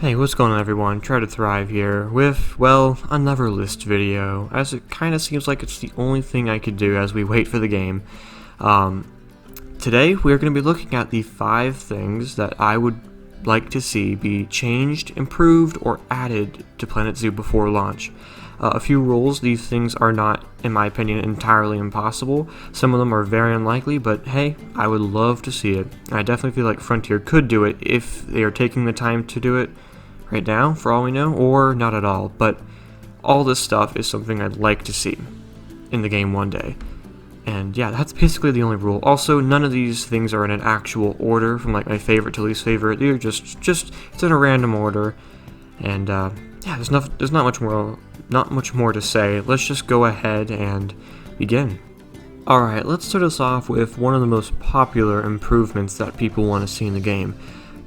Hey, what's going on everyone? Try to Thrive here with, well, another list video, as it kinda seems like it's the only thing I could do as we wait for the game. Um, Today, we're going to be looking at the 5 things that I would like to see be changed, improved, or added to Planet Zoo before launch. A few rules: these things are not, in my opinion, entirely impossible. Some of them are very unlikely, but hey, I would love to see it. I definitely feel like Frontier could do it if they are taking the time to do it right now, for all we know, or not at all. But all this stuff is something I'd like to see in the game one day. And yeah, that's basically the only rule. Also, none of these things are in an actual order from like my favorite to least favorite. They're just it's in a random order. And yeah, there's not much more to say. Let's just go ahead and begin. Alright, let's start us off with one of the most popular improvements that people want to see in the game.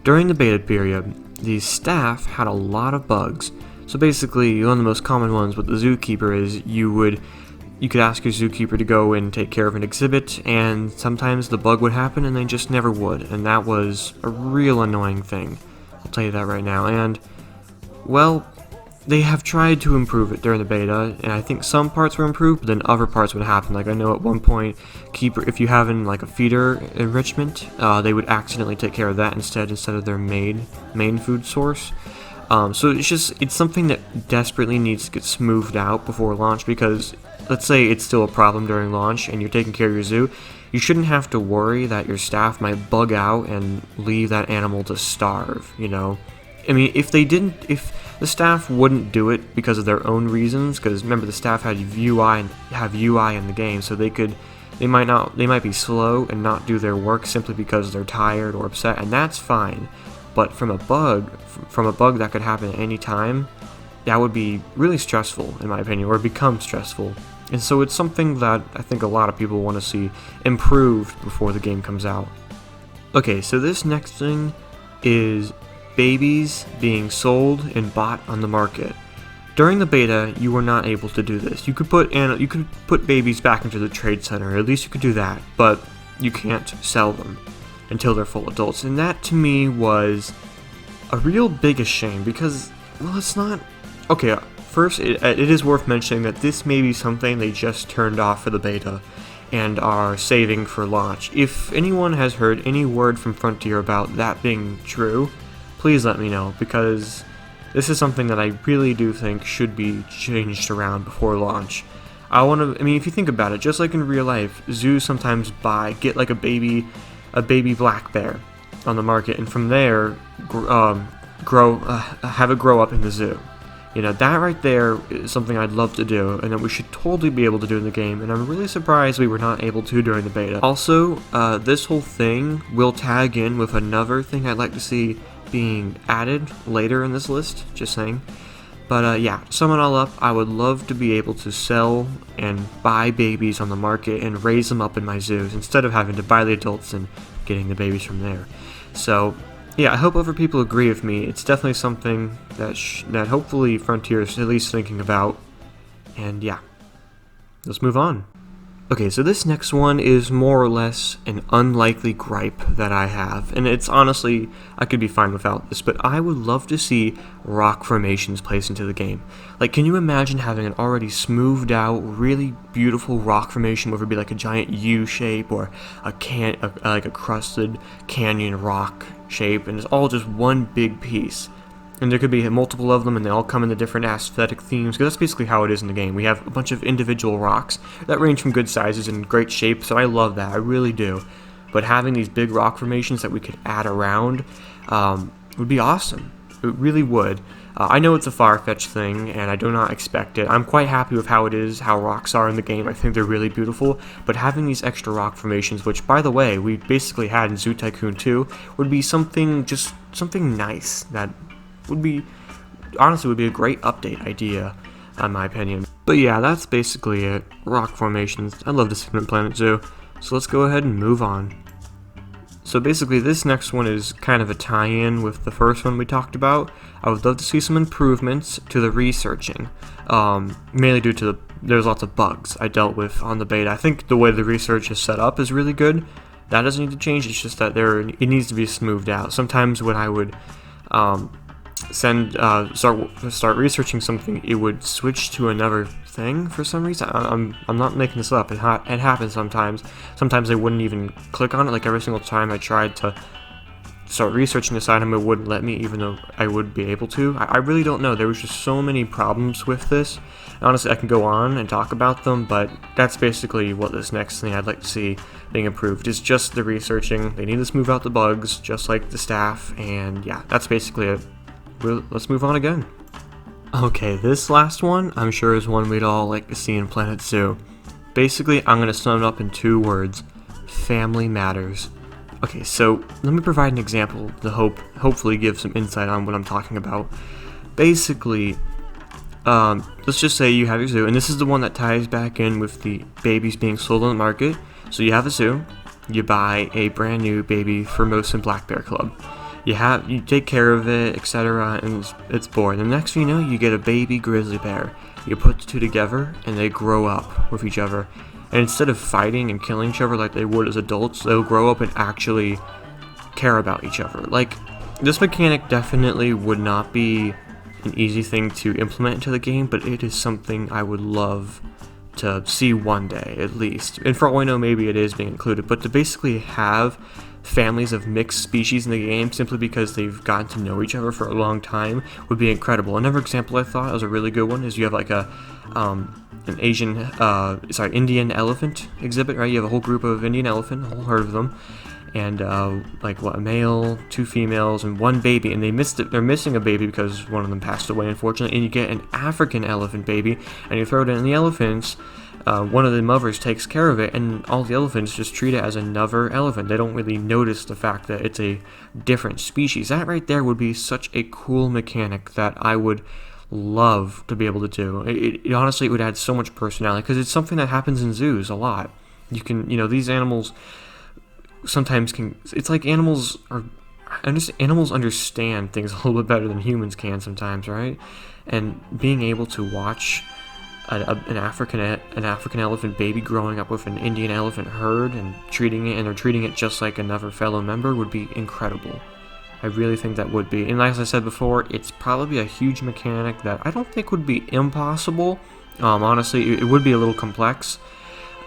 During the beta period, the staff had a lot of bugs. So basically, one of the most common ones with the zookeeper is you could ask your zookeeper to go and take care of an exhibit, and sometimes the bug would happen and they just never would, and that was a real annoying thing. I'll tell you that right now. And well, they have tried to improve it during the beta, and I think some parts were improved, but then other parts would happen. Like I know at one point, if you have in like a feeder enrichment, they would accidentally take care of that instead of their main food source. So it's something that desperately needs to get smoothed out before launch, because let's say it's still a problem during launch and you're taking care of your zoo, you shouldn't have to worry that your staff might bug out and leave that animal to starve, you know? I mean, if the staff wouldn't do it because of their own reasons, because remember the staff have UI in the game, so they might be slow and not do their work simply because they're tired or upset, and that's fine. But from a bug that could happen at any time, that would be really stressful, in my opinion, or become stressful. And so it's something that I think a lot of people want to see improved before the game comes out. Okay, so this next thing is babies being sold and bought on the market. During the beta, you were not able to do this. You could put babies back into the trade center, at least you could do that, but you can't sell them until they're full adults. And that to me was a real biggest shame, because, well, it's not... Okay, first, it is worth mentioning that this may be something they just turned off for the beta and are saving for launch. If anyone has heard any word from Frontier about that being true, please let me know, because this is something that I really do think should be changed around before launch. I mean, if you think about it, just like in real life, zoos sometimes get like a baby black bear on the market, and from there, have it grow up in the zoo. You know, that right there is something I'd love to do, and that we should totally be able to do in the game, and I'm really surprised we were not able to during the beta. Also, this whole thing will tag in with another thing I'd like to see being added later in this list, just saying. But yeah, to sum it all up, I would love to be able to sell and buy babies on the market and raise them up in my zoos, instead of having to buy the adults and getting the babies from there. So yeah, I hope other people agree with me. It's definitely something that hopefully Frontier is at least thinking about. And yeah, let's move on. Okay, so this next one is more or less an unlikely gripe that I have, and it's honestly, I could be fine without this, but I would love to see rock formations placed into the game. Like, can you imagine having an already smoothed out, really beautiful rock formation where it would be like a giant U shape, or like a crusted canyon rock shape, and it's all just one big piece? And there could be multiple of them, and they all come in the different aesthetic themes, because that's basically how it is in the game. We have a bunch of individual rocks that range from good sizes and great shapes, so I love that, I really do. But having these big rock formations that we could add around would be awesome. It really would. I know it's a far-fetched thing, and I do not expect it. I'm quite happy with how it is, how rocks are in the game. I think they're really beautiful, but having these extra rock formations, which, by the way, we basically had in Zoo Tycoon 2, would be something nice that would be a great update idea, in my opinion. But yeah, that's basically it. Rock formations. I'd love to see them in Planet Zoo. So let's go ahead and move on. So basically, this next one is kind of a tie-in with the first one we talked about. I would love to see some improvements to the researching, mainly due to there's lots of bugs I dealt with on the beta. I think the way the research is set up is really good. That doesn't need to change. It's just that it needs to be smoothed out. Sometimes when I would start researching something, it would switch to another thing for some reason. I'm not making this up. It happens sometimes. Sometimes I wouldn't even click on it. Like every single time I tried to start researching this item, it wouldn't let me, even though I would be able to. I really don't know. There was just so many problems with this. Honestly, I can go on and talk about them, but that's basically what this next thing I'd like to see being improved is just the researching. They need to smooth out the bugs, just like the staff, and yeah, that's basically it. Let's move on again. Okay, this last one, I'm sure is one we'd all like to see in Planet Zoo. Basically, I'm going to sum it up in 2 words. Family matters. Okay, so let me provide an example to hopefully give some insight on what I'm talking about. Basically, let's just say you have your zoo, and this is the one that ties back in with the babies being sold on the market. So you have a zoo, you buy a brand new baby Formosan Black Bear Club. You take care of it, etc., and it's born. The next thing you know, you get a baby grizzly bear. You put the 2 together, and they grow up with each other. And instead of fighting and killing each other like they would as adults, they'll grow up and actually care about each other. Like, this mechanic definitely would not be an easy thing to implement into the game, but it is something I would love to see one day, at least. And for all I know, maybe it is being included, but to basically have families of mixed species in the game simply because they've gotten to know each other for a long time would be incredible. Another example I thought was a really good one is you have like an Indian elephant exhibit, right? You have a whole group of Indian elephant, a whole herd of them, and a male, 2 females, and 1 baby, and they're missing a baby because one of them passed away, unfortunately, and you get an African elephant baby, and you throw it in the elephants. One of the mothers takes care of it, and all the elephants just treat it as another elephant. They don't really notice the fact that it's a different species. That right there would be such a cool mechanic that I would love to be able to do. It honestly, it would add so much personality, because it's something that happens in zoos a lot. You can, these animals sometimes can, it's like animals understand things a little bit better than humans can sometimes, right? And being able to watch an African elephant baby growing up with an Indian elephant herd and they're treating it just like another fellow member would be incredible. I really think that would be. And as I said before, it's probably a huge mechanic that I don't think would be impossible. Honestly, it would be a little complex.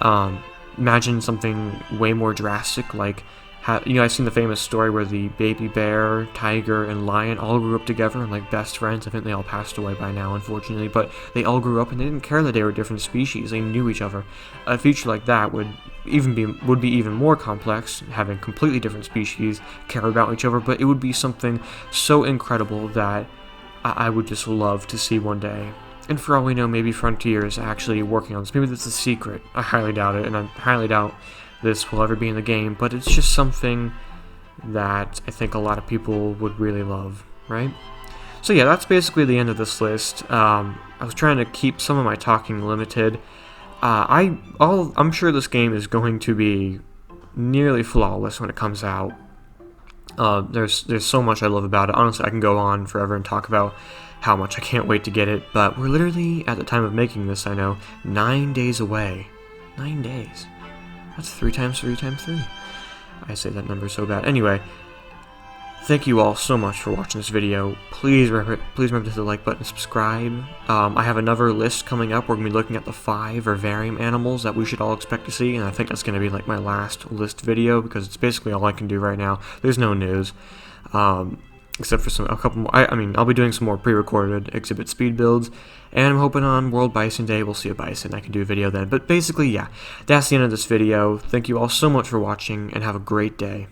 Imagine something way more drastic, like, I've seen the famous story where the baby bear, tiger, and lion all grew up together and like best friends. I think they all passed away by now, unfortunately, but they all grew up and they didn't care that they were different species. They knew each other. A feature like that would be even more complex, having completely different species care about each other, but it would be something so incredible that I would just love to see one day. And for all we know, maybe Frontier is actually working on this. Maybe that's a secret. I highly doubt it, and I highly doubt this will ever be in the game, but it's just something that I think a lot of people would really love, right? So yeah, that's basically the end of this list. I was trying to keep some of my talking limited. I'm sure this game is going to be nearly flawless when it comes out. There's so much I love about it. Honestly, I can go on forever and talk about how much I can't wait to get it, but we're literally, at the time of making this, I know, 9 days away. 9 days. That's 3 times 3 times 3. I say that number so bad. Anyway, thank you all so much for watching this video. Please remember to hit the like button and subscribe. I have another list coming up. We're going to be looking at the 5 vivarium animals that we should all expect to see, and I think that's going to be like my last list video, because it's basically all I can do right now. There's no news. Except for a couple more. I'll be doing some more pre-recorded exhibit speed builds, and I'm hoping on World Bison Day we'll see a bison. I can do a video then. But basically, yeah, that's the end of this video. Thank you all so much for watching, and have a great day.